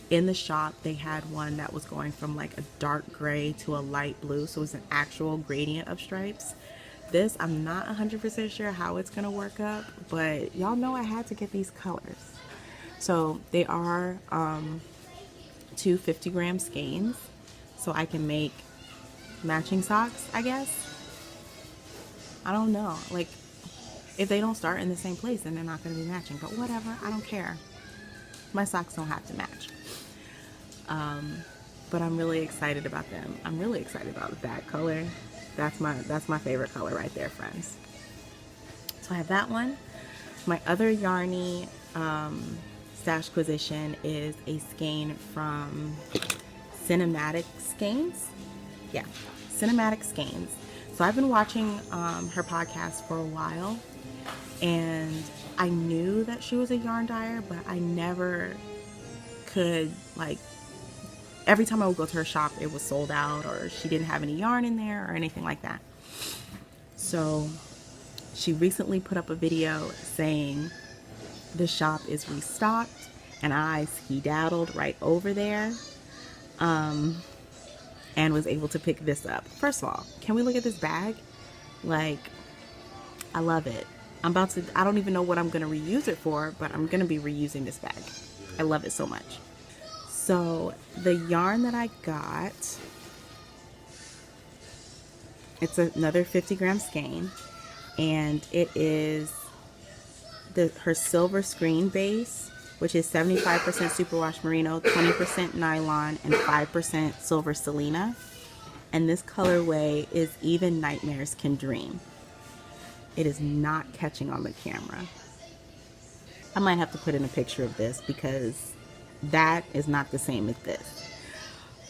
In the shop they had one that was going from like a dark gray to a light blue, so it was an actual gradient of stripes. This, I'm not 100% sure how it's going to work up, but y'all know I had to get these colors. So they are 2 50-gram skeins, so I can make matching socks, I guess. I don't know. Like, if they don't start in the same place, then they're not going to be matching. But whatever, I don't care. My socks don't have to match. But I'm really excited about them. I'm really excited about that color. That's my favorite color right there, friends. So I have that one. My other yarny stash acquisition is a skein from Cinematic Skeins. Yeah, Cinematic Skeins. So I've been watching her podcast for a while, and I knew that she was a yarn dyer, but I never could, like, every time I would go to her shop, it was sold out or she didn't have any yarn in there or anything like that. So she recently put up a video saying the shop is restocked, and I skedaddled right over there and was able to pick this up. First of all, can we look at this bag? Like, I love it. I don't even know what I'm going to reuse it for, but I'm going to be reusing this bag. I love it so much. So the yarn that I got, it's another 50-gram skein, and it is her silver screen base, which is 75% superwash merino, 20% nylon, and 5% silver selena. And this colorway is Even Nightmares Can Dream. It is not catching on the camera. I might have to put in a picture of this because that is not the same as this.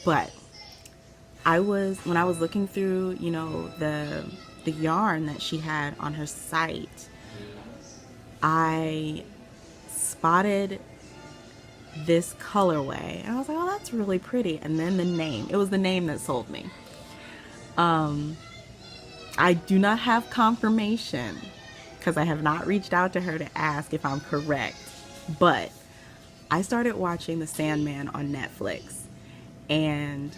But when I was looking through, you know, the yarn that she had on her site, I spotted this colorway and I was like, oh, that's really pretty. And then it was the name that sold me. I do not have confirmation because I have not reached out to her to ask if I'm correct, but I started watching The Sandman on Netflix, and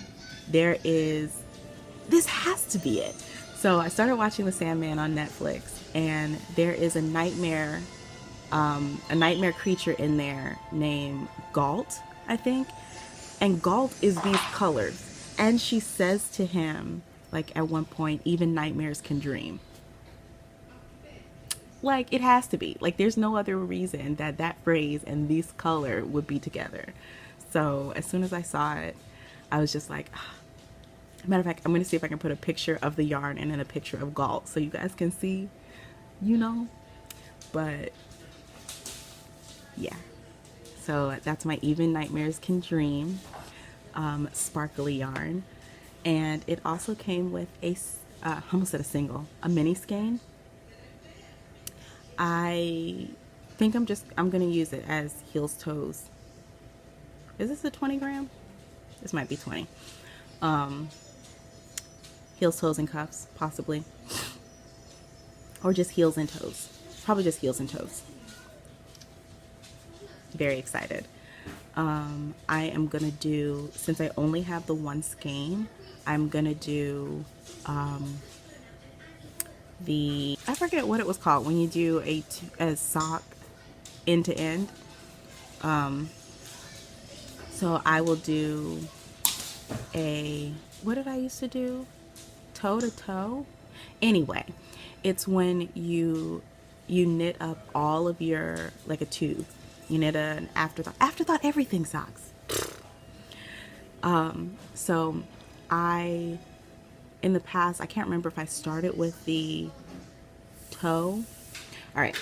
this has to be it. So I started watching The Sandman on Netflix, and there is a nightmare creature in there named Galt, I think. And Galt is these colors. And she says to him, like at one point, even nightmares can dream. Like, it has to be. Like, there's no other reason that phrase and this color would be together. So as soon as I saw it, I was just like, matter of fact, I'm going to see if I can put a picture of the yarn and then a picture of Galt so you guys can see, you know. But yeah, so that's my Even Nightmares Can Dream sparkly yarn. And it also came with a mini skein. I think I'm going to use it as heels toes. Is this a 20 gram? This might be 20. Heels, toes, and cuffs, possibly. Or just heels and toes. Probably just heels and toes. Very excited. I am going to do, since I only have the one skein, I'm going to do I forget what it was called when you do a sock end to end. So I will do a what did I used to do? Toe to toe? Anyway, it's when you knit up all of your, like a tube. You knit an afterthought everything socks. So in the past, I can't remember if I started with the toe. All right.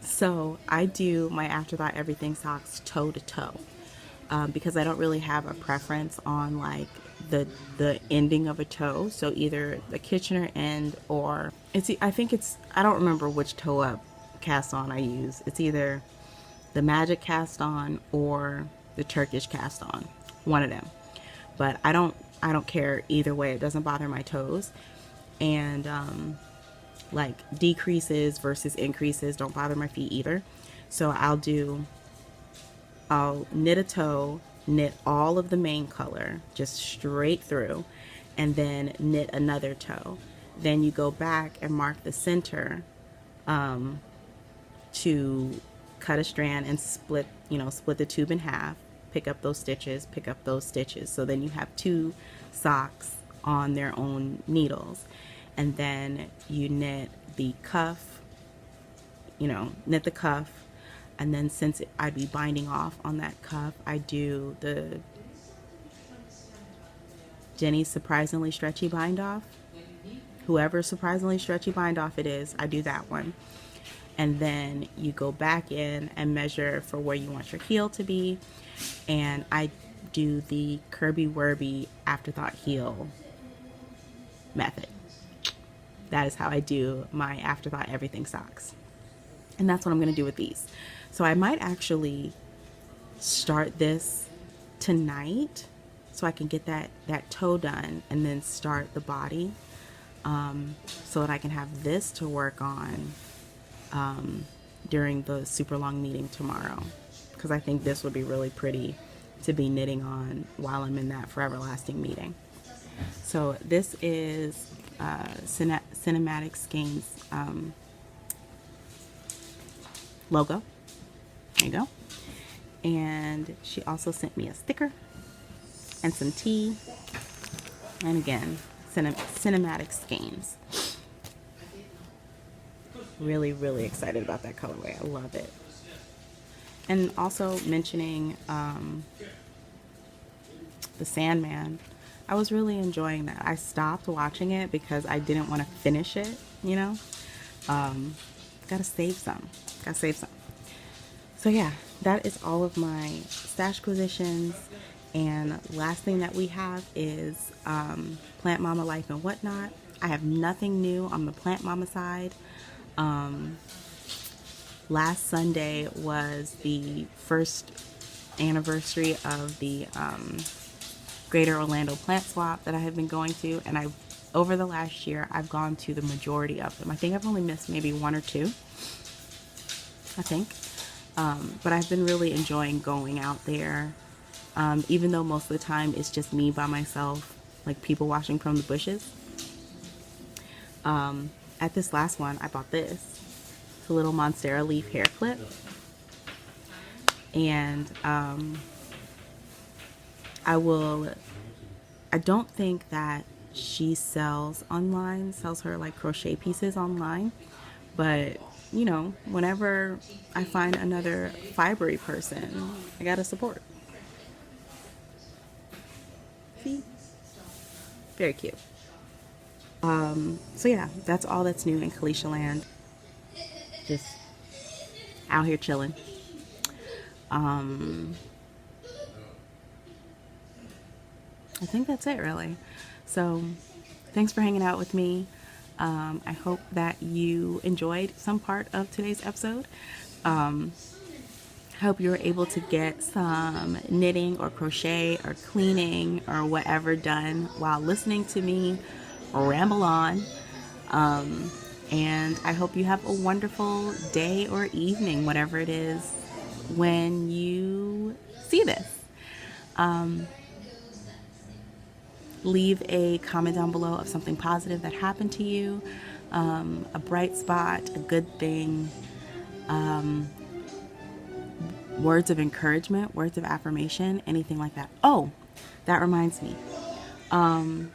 So I do my afterthought everything socks toe to toe, because I don't really have a preference on like the ending of a toe. So either the Kitchener end or I don't remember which toe up cast on I use. It's either the Magic cast on or the Turkish cast on, one of them. But I don't care either way. It doesn't bother my toes. And like decreases versus increases don't bother my feet either. So I'll knit a toe, knit all of the main color just straight through, and then knit another toe. Then you go back and mark the center to cut a strand and split the tube in half, pick up those stitches, so then you have 2 socks on their own needles. And then you knit the cuff, knit the cuff, and then since I'd be binding off on that cuff, I do the Jenny's surprisingly stretchy bind off. Whoever surprisingly stretchy bind off it is, I do that one. And then you go back in and measure for where you want your heel to be. And I do the Kirby Werby afterthought heel method. That is how I do my afterthought everything socks. And that's what I'm going to do with these. So I might actually start this tonight so I can get that toe done and then start the body, so that I can have this to work on during the super long meeting tomorrow, because I think this would be really pretty to be knitting on while I'm in that forever lasting meeting. So this is Cinematic Skeins logo. There you go. And she also sent me a sticker and some tea, and again, Cinematic Skeins. Really, really excited about that colorway. I love it. And also mentioning the Sandman, I was really enjoying that. I stopped watching it because I didn't want to finish it, gotta save some. So yeah, that is all of my stash positions. And last thing that we have is Plant Mama Life and Whatnot. I have nothing new on the Plant Mama side. Last Sunday was the first anniversary of the Greater Orlando Plant Swap that I have been going to, and over the last year I've gone to the majority of them. I think I've only missed maybe 1 or 2, I think, but I've been really enjoying going out there, even though most of the time it's just me by myself, like people watching from the bushes. At this last one, I bought this. It's a little Monstera leaf hair clip. And I don't think that she sells her like crochet pieces online, but whenever I find another fibery person, I gotta support. See? Very cute. So yeah, that's all that's new in Kalisha land. Just out here chilling. I think that's it really. So thanks for hanging out with me. I hope that you enjoyed some part of today's episode. I hope you were able to get some knitting or crochet or cleaning or whatever done while listening to me ramble on. And I hope you have a wonderful day or evening, whatever it is, when you see this. Leave a comment down below of something positive that happened to you, a bright spot, a good thing, words of encouragement, words of affirmation, anything like that. Oh, that reminds me. I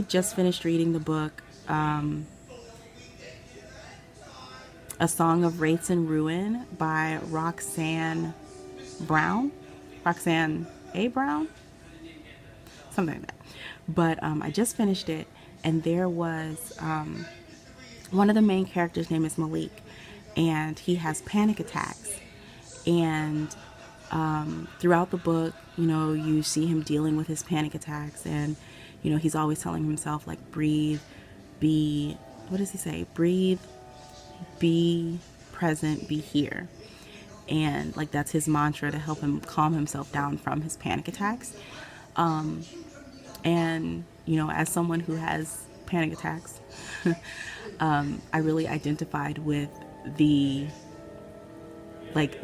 just finished reading the book, A Song of Wraiths and Ruin by Roxanne Brown. Roxanne A. Brown? Something like that. But I just finished it, and there was one of the main characters' name is Malik, and he has panic attacks. And throughout the book, you know, you see him dealing with his panic attacks, and you know, he's always telling himself, like, breathe, be, what does he say? Breathe, be present, be here. And like, that's his mantra to help him calm himself down from his panic attacks. And you know, as someone who has panic attacks, I really identified with the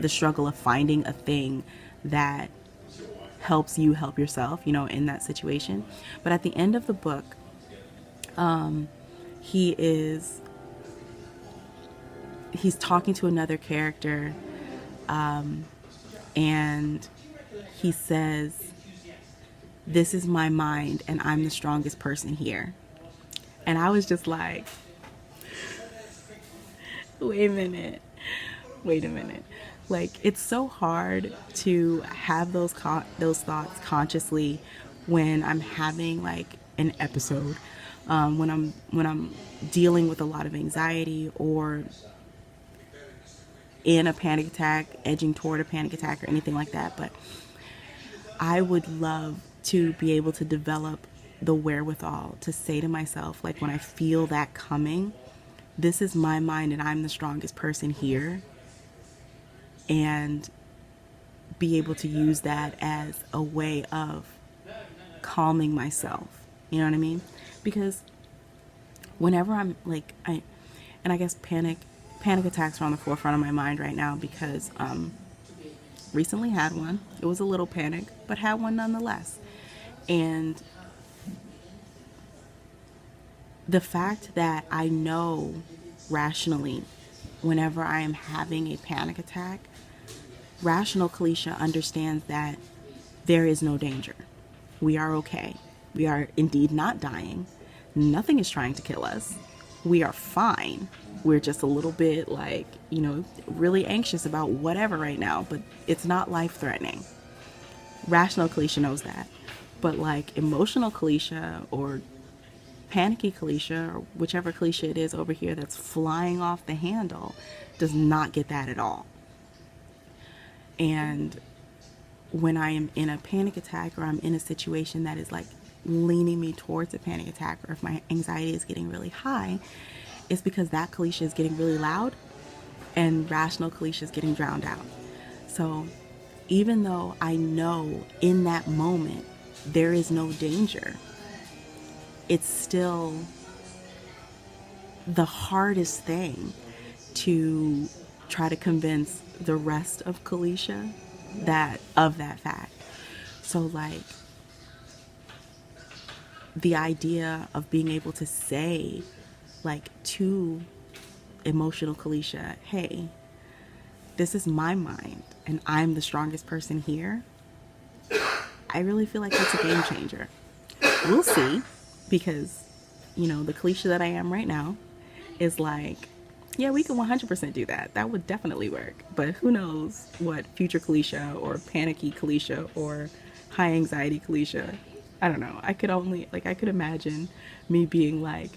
struggle of finding a thing that helps you help yourself, you know, in that situation. But at the end of the book, he's talking to another character, and he says, "This is my mind, and I'm the strongest person here." And I was just like, wait a minute. Like, it's so hard to have those thoughts consciously when I'm having like an episode, when I'm dealing with a lot of anxiety, or in a panic attack, edging toward a panic attack, or anything like that. But I would love to be able to develop the wherewithal to say to myself, like, when I feel that coming, this is my mind and I'm the strongest person here, and be able to use that as a way of calming myself. You know what I mean? Because whenever I'm like, I guess panic attacks are on the forefront of my mind right now, because recently had one. It was a little panic, but had one nonetheless. And the fact that I know rationally, whenever I am having a panic attack, rational Kalisha understands that there is no danger. We are okay. We are indeed not dying. Nothing is trying to kill us. We are fine. We're just a little bit, like, you know, really anxious about whatever right now, but it's not life-threatening. Rational Kalisha knows that. But like, emotional Kalisha, or panicky Kalisha, or whichever Kalisha it is over here that's flying off the handle, does not get that at all. And when I am in a panic attack, or I'm in a situation that is like leaning me towards a panic attack, or if my anxiety is getting really high, it's because that Kalisha is getting really loud and rational Kalisha is getting drowned out. So even though I know in that moment there is no danger, it's still the hardest thing to try to convince the rest of Kalisha of that fact. So like, the idea of being able to say, like, to emotional Kalisha, hey, this is my mind and I'm the strongest person here, I really feel like that's a game changer. We'll see, because, you know, the Kalisha that I am right now is like, yeah, we can 100% do that. That would definitely work. But who knows what future Kalisha, or panicky Kalisha, or high anxiety Kalisha, I don't know. I could imagine me being like,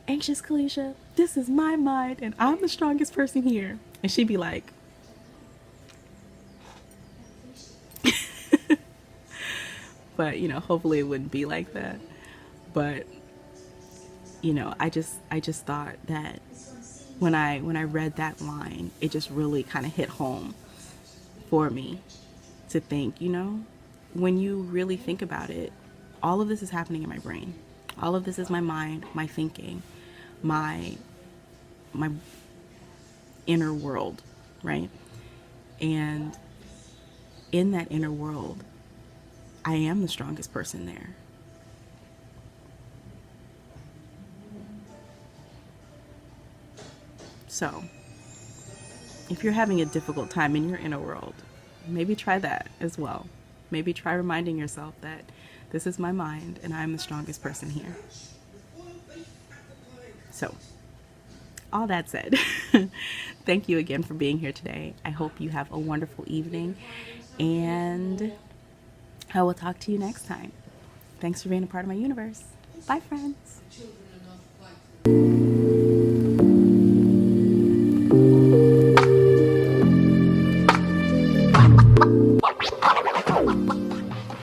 anxious Kalisha, this is my mind and I'm the strongest person here. And she'd be like, but, you know, hopefully it wouldn't be like that. But, you know, I just thought that when I read that line, it just really kind of hit home for me to think, you know, when you really think about it, all of this is happening in my brain. All of this is my mind, my thinking, my inner world, right? And in that inner world, I am the strongest person there. So, if you're having a difficult time in your inner world, maybe try that as well. Maybe try reminding yourself that This is my mind, and I'm the strongest person here. So, all that said, thank you again for being here today. I hope you have a wonderful evening, and I will talk to you next time. Thanks for being a part of my universe. Bye, friends.